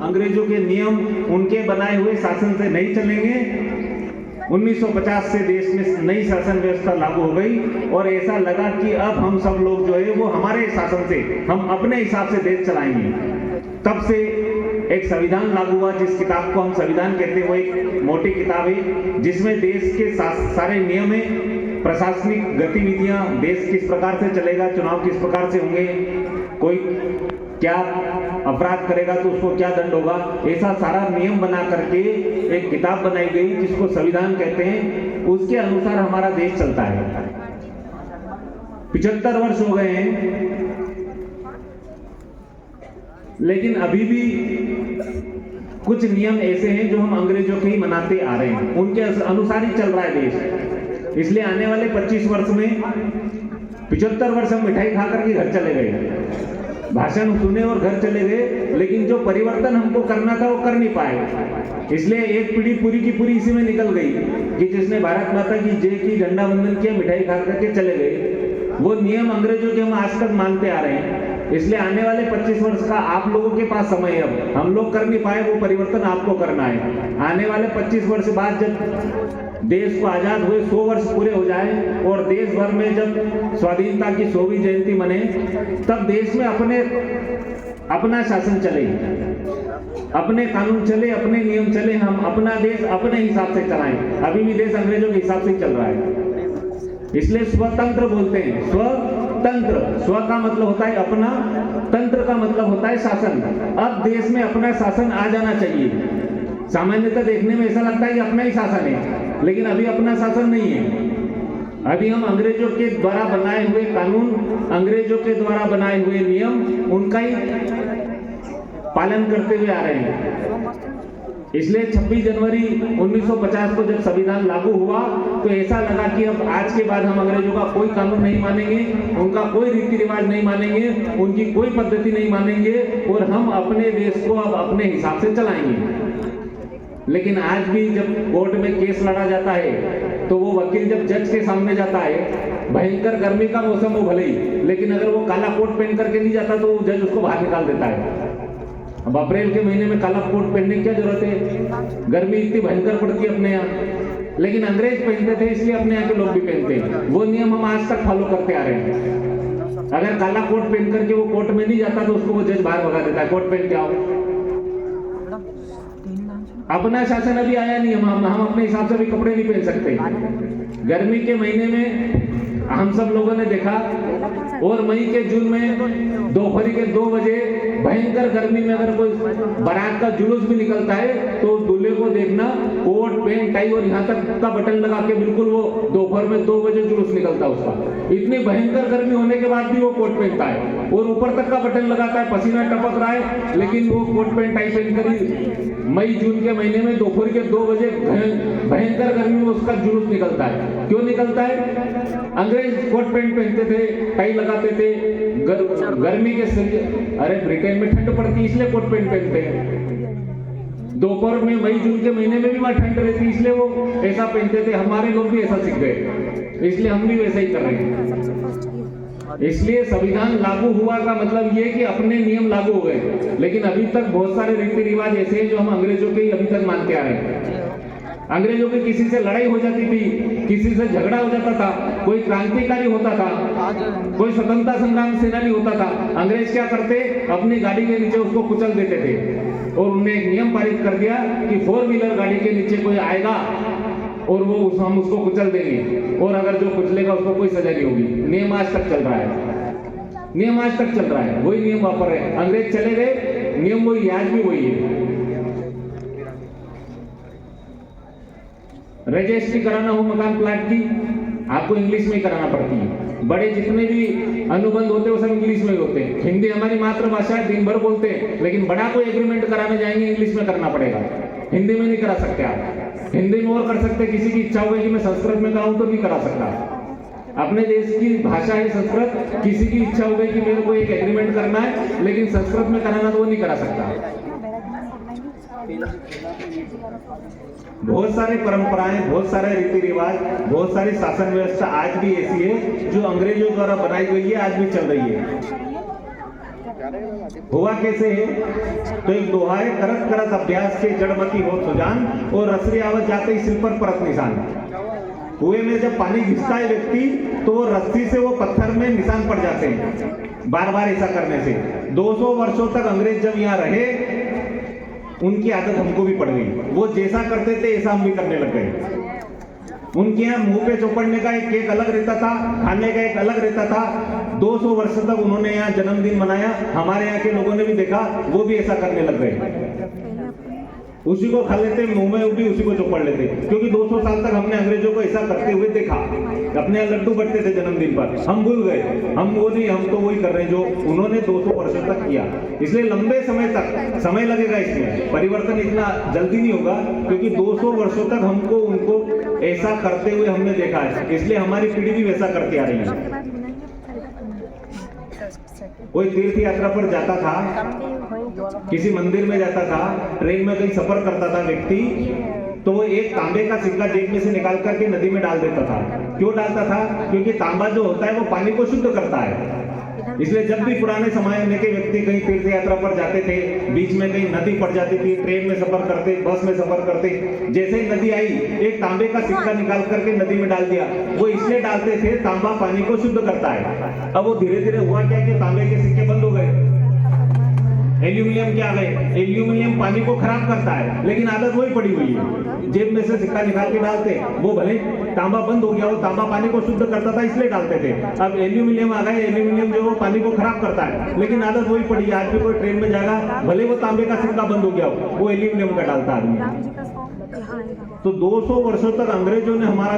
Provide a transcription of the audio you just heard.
अंग्रेजों के नियम, उनके बनाए हुए शासन से नहीं चलेंगे। 1950 से देश में नई शासन व्यवस्था लागू हो गई और ऐसा लगा कि अब हम सब लोग जो है वो हमारे शासन से, हम अपने हिसाब से देश चलाएंगे। तब से एक संविधान लागू हुआ, जिस किताब को हम संविधान कहते हैं। वो एक मोटी किताब है जिसमें देश के सारे नियम है, प्रशासनिक गतिविधियां, देश किस प्रकार से चलेगा, चुनाव किस प्रकार से होंगे, कोई क्या अपराध करेगा तो उसको क्या दंड होगा, ऐसा सारा नियम बना करके एक किताब बनाई गई जिसको संविधान कहते हैं। उसके अनुसार हमारा देश चलता है। 75 वर्ष हो गए हैं, लेकिन अभी भी कुछ नियम ऐसे हैं जो हम अंग्रेजों के ही मनाते आ रहे हैं, उनके अनुसार ही चल रहा है देश। इसलिए आने वाले 25 वर्ष में 75 वर्ष हम मिठाई खा करके घर चले गए, भाषण सुने और घर चले गए, लेकिन जो परिवर्तन हमको करना था वो कर नहीं पाए। इसलिए एक पीढ़ी पूरी की पूरी इसी में निकल गई कि जिसने भारत माता की जय की, झंडा वंदन किया, मिठाई खा करके चले गए। वो नियम अंग्रेजों के हम आज तक मानते आ रहे हैं। इसलिए आने वाले 25 वर्ष का आप लोगों के पास समय है। अब हम लोग कर नहीं पाए, वो परिवर्तन आपको करना है। आने वाले 25 वर्ष बाद जब देश को आजाद हुए 100 वर्ष पूरे हो जाए और देश भर में जब स्वाधीनता की 100वीं जयंती मने, तब देश में अपना शासन चले, अपने कानून चले, अपने नियम चले, हम अपना देश अपने हिसाब से चलाएं। अभी भी देश अंग्रेजों के हिसाब से चल रहा है। इसलिए स्वतंत्र बोलते हैं, स्वतंत्र। स्व का मतलब होता है अपना, तंत्र का मतलब होता है शासन। अब देश में अपना शासन आ जाना चाहिए। सामान्यतः देखने में ऐसा लगता है कि अपना ही शासन है, लेकिन अभी अपना शासन नहीं है। अभी हम अंग्रेजों के द्वारा बनाए हुए कानून, अंग्रेजों के द्वारा बनाए हुए नियम, उनका ही पालन करते हुए आ रहे हैं। इसलिए 26 जनवरी 1950 को जब संविधान लागू हुआ तो ऐसा लगा कि अब आज के बाद हम अंग्रेजों का कोई कानून नहीं मानेंगे, उनका कोई रीति रिवाज नहीं मानेंगे, उनकी कोई पद्धति नहीं मानेंगे और हम अपने देश को अब अपने हिसाब से चलाएंगे। लेकिन आज भी जब कोर्ट में केस लड़ा जाता है तो वो वकील जब जज के सामने जाता है, भयंकर गर्मी का मौसम हो भले ही, लेकिन अगर वो काला कोट पहन करके नहीं जाता तो जज उसको बाहर निकाल देता है। अब अप्रैल के महीने में काला कोट पहनने की क्या जरूरत है, गर्मी इतनी भयंकर पड़ती है अपने यहाँ। लेकिन अंग्रेज पहनते थे, इसलिए अपने यहाँ के लोग भी पहनते हैं। वो नियम हम आज तक फॉलो करते आ रहे हैं। अगर काला कोट पहन करके वो कोर्ट में नहीं जाता तो उसको वो जज बाहर भगा देता है, कोट पहन के आओ। अपना शासन अभी आया नहीं, हम अपने हिसाब से भी कपड़े नहीं पहन सकते। गर्मी के महीने में हम सब लोगों ने देखा, और मई के जून में दोपहर के 2 बजे भयंकर गर्मी में अगर कोई बारात का जुलूस भी निकलता है तो दूल्हे को देखना कोट पैंट टाई और यहाँ तक का बटन लगा के बिल्कुल वो दोपहर में 2 बजे जुलूस निकलता है उसका। इतनी भयंकर गर्मी होने के बाद भी वो कोट पहनता है और ऊपर तक का बटन लगाता है, पसीना टपक रहा है, लेकिन वो कोट पैंट टाई पहनकर ही मई जून के महीने में दोपहर के 2 बजे भयंकर गर्मी में उसका जुलूस निकलता है। क्यों निकलता है? अंग्रेज कोट पैंट पहनते थे, टाई लगाते थे, गर्मी के अरे ब्रिटेन में ठंड पड़ती इसलिए कोट पैंट पहनते हैं। दोपहर में मई जून के महीने में भी वहां ठंड रहती इसलिए वो ऐसा पहनते थे। हमारे लोग भी ऐसा सीख गए, इसलिए हम भी वैसा ही कर रहे हैं। इसलिए संविधान लागू हुआ का मतलब ये कि अपने नियम लागू हो गए, लेकिन अभी तक बहुत सारे रीति रिवाज ऐसे हैं जो हम अंग्रेजों के ही अभी तक मानते आ रहे हैं। अंग्रेजों की किसी से लड़ाई हो जाती थी, किसी से झगड़ा हो जाता था, कोई क्रांतिकारी होता था, कोई स्वतंत्रता संग्राम सेनानी होता था, अंग्रेज क्या करते, अपनी गाड़ी के नीचे उसको कुचल देते थे और उन्होंने एक नियम पारित कर दिया कि 4 व्हीलर गाड़ी के नीचे कोई आएगा और हम उसको कुचल देंगे, और अगर जो कुचलेगा उसको कोई सजा नहीं होगी। नियम आज तक चल रहा है, नियम आज तक चल रहा है, वही नियम वापर रहे हैं। अंग्रेज चले गए, नियम वही, आज भी वही है। रजिस्ट्री कराना हो मकान प्लाट की, आपको इंग्लिश में ही कराना पड़ती है। बड़े जितने भी अनुबंध होते हैं वो सब इंग्लिश में ही होते हैं। हिंदी हमारी मातृभाषा है, दिन भर बोलते हैं, लेकिन बड़ा कोई एग्रीमेंट कराने जाएंगे इंग्लिश में करना पड़ेगा, हिंदी में नहीं करा सकते आप। हिंदी में और कर सकते, किसी की इच्छा होगी कि मैं संस्कृत में कराऊं तो नहीं करा सकता। अपने देश की भाषा है संस्कृत, किसी की इच्छा हो गई कि मेरे को एक एग्रीमेंट करना है लेकिन संस्कृत में कराना तो वो नहीं करा सकता। बहुत सारे परंपराएं, बहुत सारे रीति रिवाज, बहुत सारी शासन व्यवस्था आज भी ऐसी है जो अंग्रेजों द्वारा बनाई गई है, आज भी चल रही है। हुआ कैसे है? तो एक दोहा है, करत करत अभ्यास के जड़मती हो सुजान, और रसरी आवत जाते ही सिर पर परत निशान। कुएं में जब पानी घिसता है व्यक्ति तो वो रस्सी से वो पत्थर में निशान पड़ जाते हैं बार बार ऐसा करने से। 200 वर्षों तक अंग्रेज जब यहाँ रहे, उनकी आदत हमको भी पड़ गई। वो जैसा करते थे ऐसा हम भी करने लग गए। उनके यहाँ मुंह पे चौपड़ने का एक केक अलग रहता था, खाने का एक अलग रहता था। 200 वर्ष तक उन्होंने यहाँ जन्मदिन मनाया, हमारे यहाँ के लोगों ने भी देखा, वो भी ऐसा करने लग गए। उसी को खा लेते, मुंह में भी उसी को चौपड़ लेते, क्योंकि 200 साल तक हमने अंग्रेजों को ऐसा करते हुए देखा। अपने यहाँ लड्डू बटते थे जन्मदिन पर, हम भूल गए, हम वो नहीं, हम तो वही कर रहे हैं जो उन्होंने 200 वर्षों तक किया। इसलिए लंबे समय तक समय लगेगा, इसमें परिवर्तन इतना जल्दी नहीं होगा, क्योंकि 200 वर्षों तक हमको उनको ऐसा करते हुए हमने देखा है। इसलिए हमारी पीढ़ी भी वैसा करती आ रही है। कोई तीर्थ यात्रा पर जाता था, किसी मंदिर में जाता था, ट्रेन में कहीं सफर करता था व्यक्ति, तो वो एक तांबे का सिक्का जेब में से निकाल करके नदी में डाल देता था। क्यों डालता था? क्योंकि तांबा जो होता है वो पानी को शुद्ध करता है। इसलिए जब भी पुराने समय के व्यक्ति कहीं तीर्थ यात्रा पर जाते थे, बीच में कहीं नदी पड़ जाती थी, ट्रेन में सफर करते, बस में सफर करते, जैसे ही नदी आई एक तांबे का सिक्का निकाल करके नदी में डाल दिया। वो इसलिए डालते थे, तांबा पानी को शुद्ध करता है। अब वो धीरे धीरे हुआ क्या कि तांबे के सिक्के बंद हो गए, एल्यूमिनियम के आ गए। एल्यूमिनियम पानी को खराब करता है, लेकिन आदत वही पड़ी हुई है, जेब में से सिक्का निकाल के डालते। वो भले तांबा बंद हो गया, वो तांबा पानी को शुद्ध करता था इसलिए डालते थे। अब एल्यूमिनियम आ गए, एल्यूमिनियम जो वो पानी को खराब करता है, लेकिन आदत वही पड़ी है। आज भी कोई ट्रेन में जाएगा, भले वो तांबे का सिक्का बंद हो गया वो एल्यूमिनियम का डालता आदमी। तो 200 वर्षों तक अंग्रेजों ने हमारा